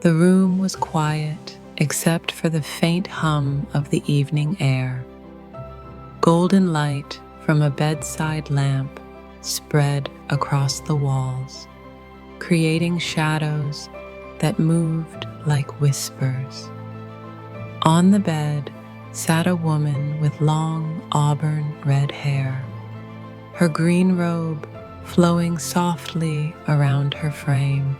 The room was quiet except for the faint hum of the evening air. Golden light from a bedside lamp spread across the walls, creating shadows that moved like whispers. On the bed sat a woman with long auburn red hair, her green robe flowing softly around her frame.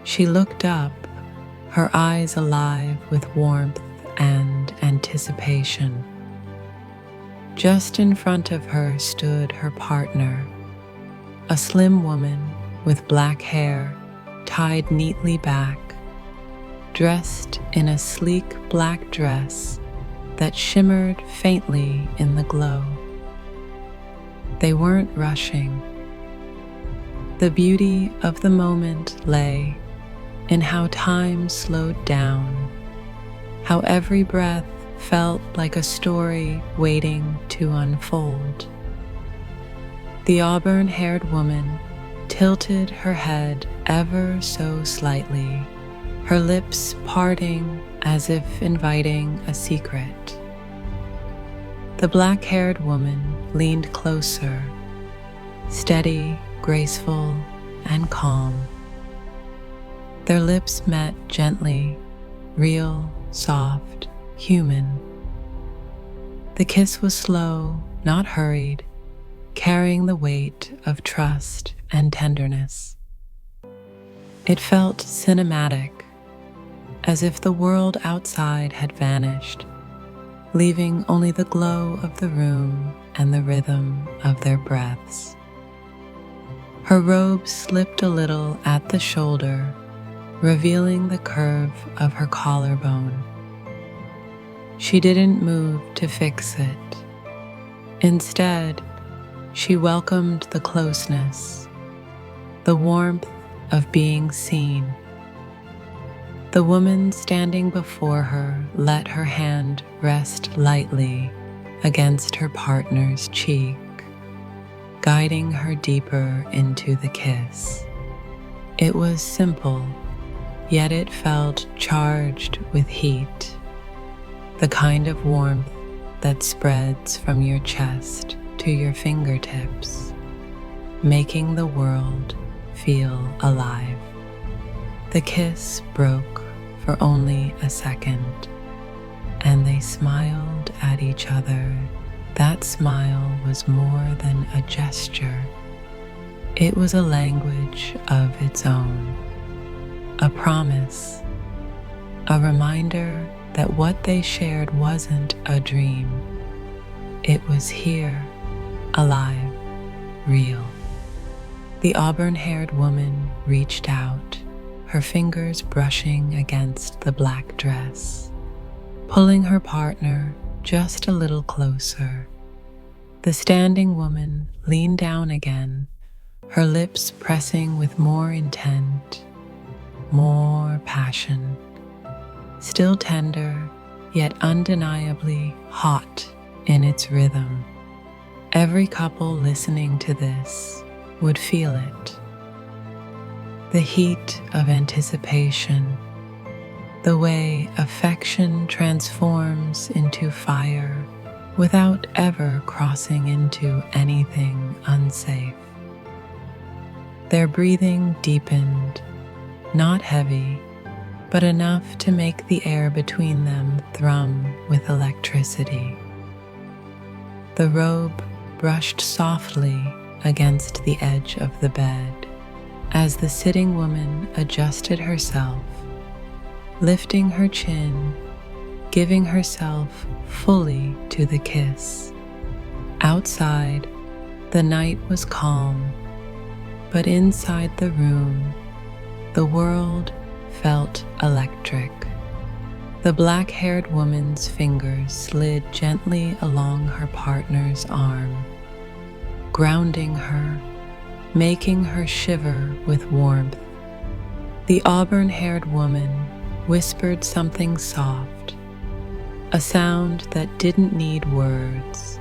She looked up, her eyes alive with warmth and anticipation. Just in front of her stood her partner, a slim woman with black hair tied neatly back, dressed in a sleek black dress that shimmered faintly in the glow. They weren't rushing. The beauty of the moment lay in how time slowed down, how every breath felt like a story waiting to unfold. The auburn-haired woman tilted her head ever so slightly, her lips parting as if inviting a secret. The black-haired woman leaned closer, steady, graceful, and calm. Their lips met gently, real, soft, human. The kiss was slow, not hurried, carrying the weight of trust and tenderness. It felt cinematic, as if the world outside had vanished, leaving only the glow of the room and the rhythm of their breaths. Her robe slipped a little at the shoulder, revealing the curve of her collarbone. She didn't move to fix it. Instead, she welcomed the closeness, the warmth of being seen. The woman standing before her let her hand rest lightly against her partner's cheek, guiding her deeper into the kiss. It was simple, yet it felt charged with heat, the kind of warmth that spreads from your chest to your fingertips, making the world feel alive. The kiss broke for only a second, and they smiled at each other. That smile was more than a gesture. It was a language of its own, a promise, a reminder that what they shared wasn't a dream. It was here, alive, real. The auburn-haired woman reached out, her fingers brushing against the black dress, pulling her partner just a little closer. The standing woman leaned down again, her lips pressing with more intent, more passion, still tender, yet undeniably hot in its rhythm. Every couple listening to this would feel it. The heat of anticipation, the way affection transforms into fire without ever crossing into anything unsafe. Their breathing deepened, not heavy, but enough to make the air between them thrum with electricity. The robe brushed softly against the edge of the bed as the sitting woman adjusted herself, lifting her chin, giving herself fully to the kiss. Outside, the night was calm, but inside the room, the world felt electric. The black-haired woman's fingers slid gently along her partner's arm, grounding her, making her shiver with warmth. The auburn-haired woman whispered something soft, a sound that didn't need words,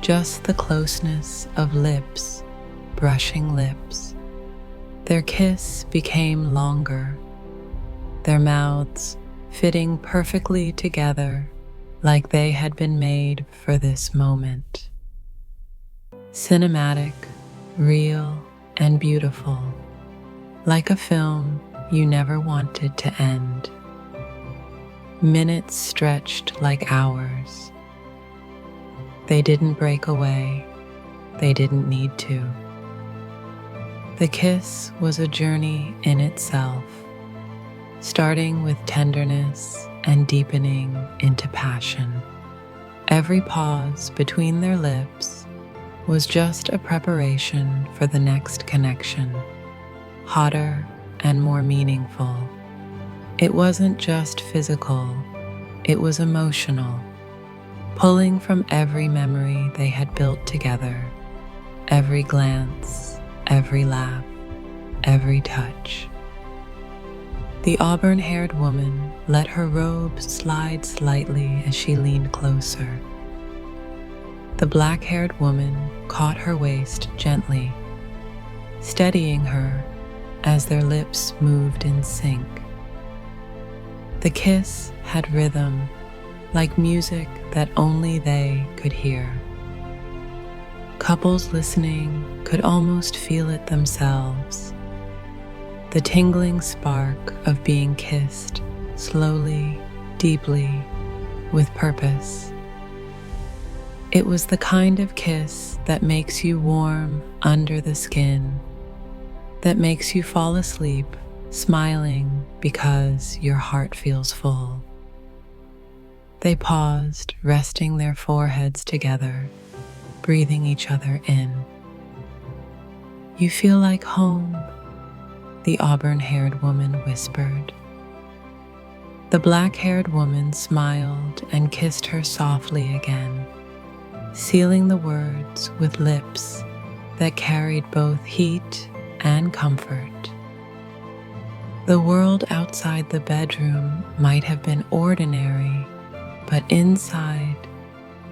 just the closeness of lips brushing lips. Their kiss became longer, their mouths fitting perfectly together like they had been made for this moment. Cinematic, real, and beautiful, like a film you never wanted to end. Minutes stretched like hours. They didn't break away. They didn't need to. The kiss was a journey in itself, starting with tenderness and deepening into passion. Every pause between their lips was just a preparation for the next connection, hotter and more meaningful. It wasn't just physical, it was emotional, pulling from every memory they had built together, every glance, every laugh, every touch. The auburn-haired woman let her robe slide slightly as she leaned closer. The black-haired woman caught her waist gently, steadying her as their lips moved in sync. The kiss had rhythm, like music that only they could hear. Couples listening could almost feel it themselves. The tingling spark of being kissed slowly, deeply, with purpose. It was the kind of kiss that makes you warm under the skin, that makes you fall asleep smiling because your heart feels full. They paused, resting their foreheads together, breathing each other in. "You feel like home," the auburn-haired woman whispered. The black-haired woman smiled and kissed her softly again, sealing the words with lips that carried both heat and comfort. The world outside the bedroom might have been ordinary, but inside,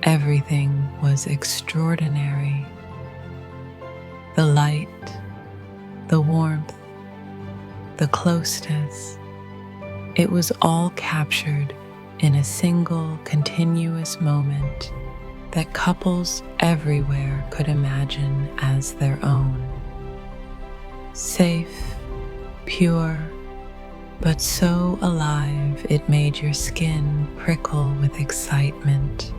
everything was extraordinary. The light, the warmth, the closeness, it was all captured in a single continuous moment that couples everywhere could imagine as their own. Safe, pure, but so alive it made your skin prickle with excitement.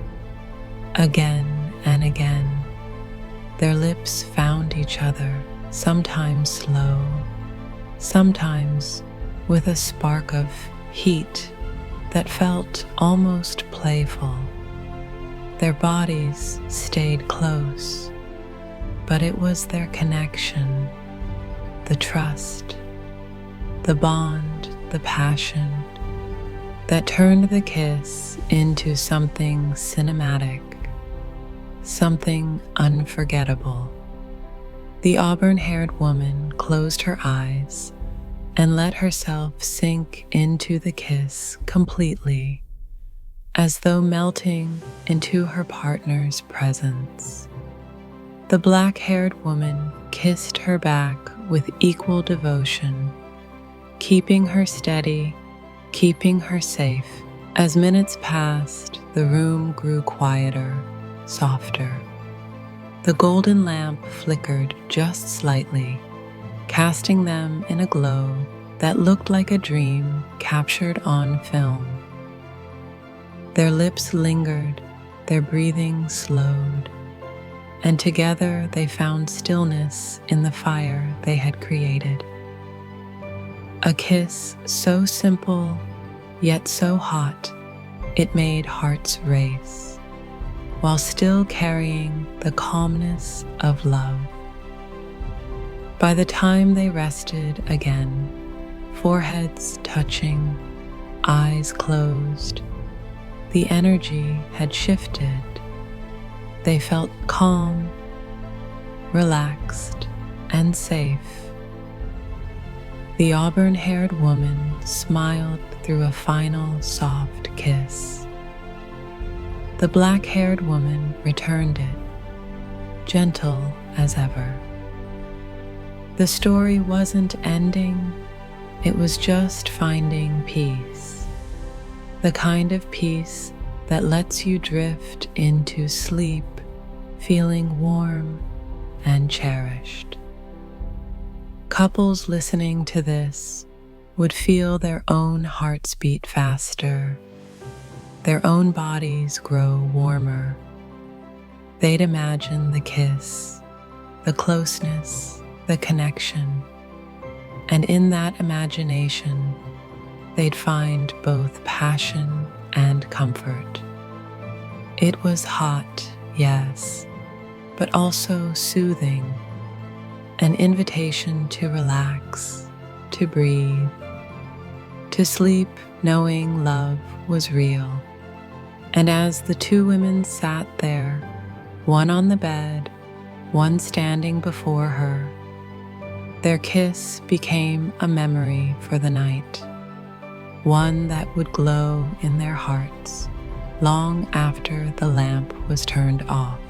Again and again, their lips found each other, sometimes slow, sometimes with a spark of heat that felt almost playful. Their bodies stayed close, but it was their connection, the trust, the bond, the passion that turned the kiss into something cinematic, something unforgettable. The auburn-haired woman closed her eyes and let herself sink into the kiss completely, as though melting into her partner's presence. The black-haired woman kissed her back with equal devotion, keeping her steady, keeping her safe. As minutes passed, the room grew quieter, softer. The golden lamp flickered just slightly, casting them in a glow that looked like a dream captured on film. Their lips lingered, their breathing slowed, and together they found stillness in the fire they had created. A kiss so simple, yet so hot, it made hearts race, while still carrying the calmness of love. By the time they rested again, foreheads touching, eyes closed, the energy had shifted. They felt calm, relaxed, and safe. The auburn-haired woman smiled through a final soft kiss. The black-haired woman returned it, gentle as ever. The story wasn't ending, It was just finding peace, the kind of peace that lets you drift into sleep, feeling warm and cherished. Couples listening to this would feel their own hearts beat faster, their own bodies grow warmer. They'd imagine the kiss, the closeness, the connection, and in that imagination, they'd find both passion and comfort. It was hot, yes, but also soothing, an invitation to relax, to breathe, to sleep knowing love was real. And as the two women sat there, one on the bed, one standing before her, their kiss became a memory for the night, one that would glow in their hearts long after the lamp was turned off.